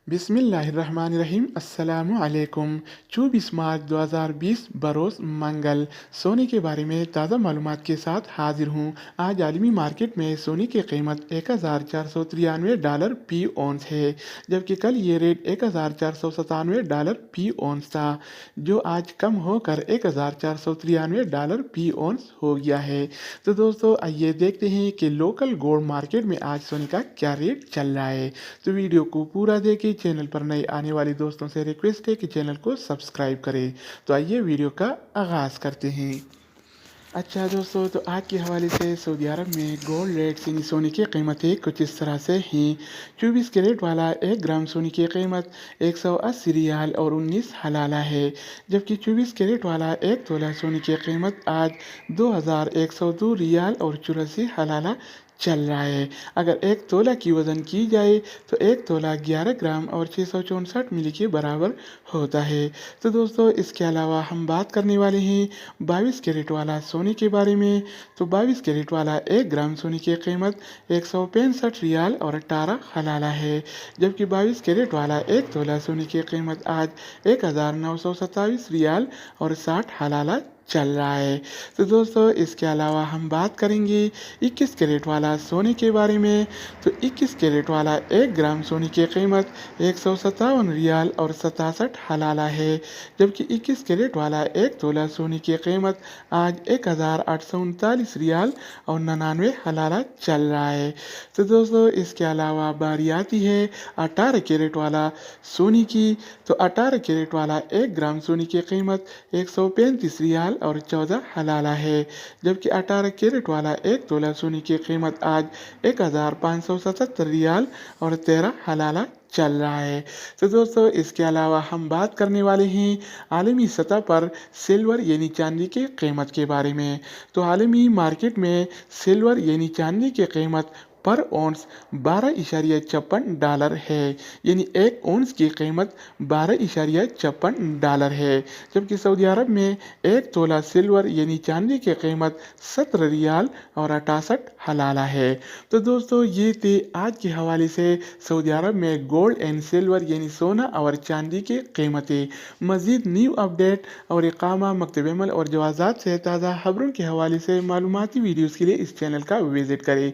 बिस्मिल्लाहिर्रहमानिर्रहीम अस्सलामुअलैकुम। 24 मार्च 2020 बरोज़ मंगल। सोने के बारे में ताज़ा मालूमात के साथ हाजिर हूँ। आज आलमी मार्केट में सोने की कीमत $1493 फी औंस है, जबकि कल ये रेट $1497 फी औंस था, जो आज कम होकर $1493 फी औंस हो गया है। तो दोस्तों, आइए देखते हैं कि लोकल गोल्ड मार्केट में आज सोने का क्या रेट चल रहा है। तो वीडियो को पूरा देखें। चैनल पर नए आने वाले दोस्तों से रिक्वेस्ट है कि चैनल को सब्सक्राइब करें। तो आइए वीडियो का आगाज़ करते हैं। अच्छा दोस्तों, तो आज के हवाले से सऊदी अरब में गोल्ड रेट यानी सोने की कीमतें कुछ इस तरह से हैं। 24 कैरेट वाला 1 ग्राम सोने की कीमत 180 रियाल और 19 हलाला है, जबकि 24 कैरेट वाला 1 तोला सोने की कीमत आज 2102 रियाल और 84 हलाला चल रहा है। अगर 1 तोला की वज़न की जाए तो 1 तोला 11 ग्राम और 664 मिली के बराबर होता है। तो दोस्तों, इसके अलावा हम बात करने वाले हैं 22 कैरेट वाला सोने के बारे में। तो 22 कैरेट वाला 1 ग्राम सोने की कीमत 165 रियाल और 18 हलाला है, जबकि 22 कैरेट वाला 1 तोला सोने की कीमत आज 1927 रियाल और 60 हलाला चल रहा है। तो दोस्तों, इसके अलावा हम बात करेंगे 21 कैरेट वाला सोने के बारे में। तो 21 कैरेट वाला 1 ग्राम सोने की कीमत 157 रियाल और 67 हलाला है, जबकि 21 कैरेट वाला 1 तोला सोने की कीमत आज 1839 रियाल और 99 हलाला चल रहा है। तो दोस्तों, इसके अलावा बारी आती है 18 कैरेट वाला सोने की। तो 18 कैरेट वाला 1 ग्राम सोने की कीमत 135 रियाल और 14 हलाला है, जबकि 18 कैरेट वाला 1 तोला सोने की कीमत आज 1577 रियाल और 13 हलाला चल रहा है। तो दोस्तों, इसके अलावा हम बात करने वाले हैं आलमी सतह पर सिल्वर यानी चांदी की कीमत के बारे में। तो आलमी मार्केट में सिल्वर यानी चांदी की कीमत पर औंस $12.56 है, यानी 1 औंस की कीमत $12.56 है, जबकि सऊदी अरब में 1 तोला सिल्वर यानी चांदी की कीमत 17 रियाल और 68 हलाला है। तो दोस्तों, ये थे आज के हवाले से सऊदी अरब में गोल्ड एंड सिल्वर यानी सोना और चांदी की कीमतें। मज़ीद न्यू अपडेट और इकामा, मकतब अमल और जवाज़ात से ताज़ा खबरों के हवाले से मालूमाती वीडियोज़ के लिए इस चैनल का विज़िट करें।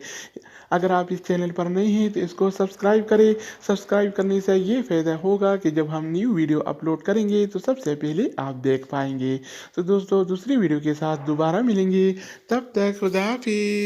अगर आप इस चैनल पर नए हैं तो इसको सब्सक्राइब करें। सब्सक्राइब करने से ये फ़ायदा होगा कि जब हम न्यू वीडियो अपलोड करेंगे तो सबसे पहले आप देख पाएंगे। तो दोस्तों, दूसरी वीडियो के साथ दोबारा मिलेंगे, तब तक खुदा हाफिज़।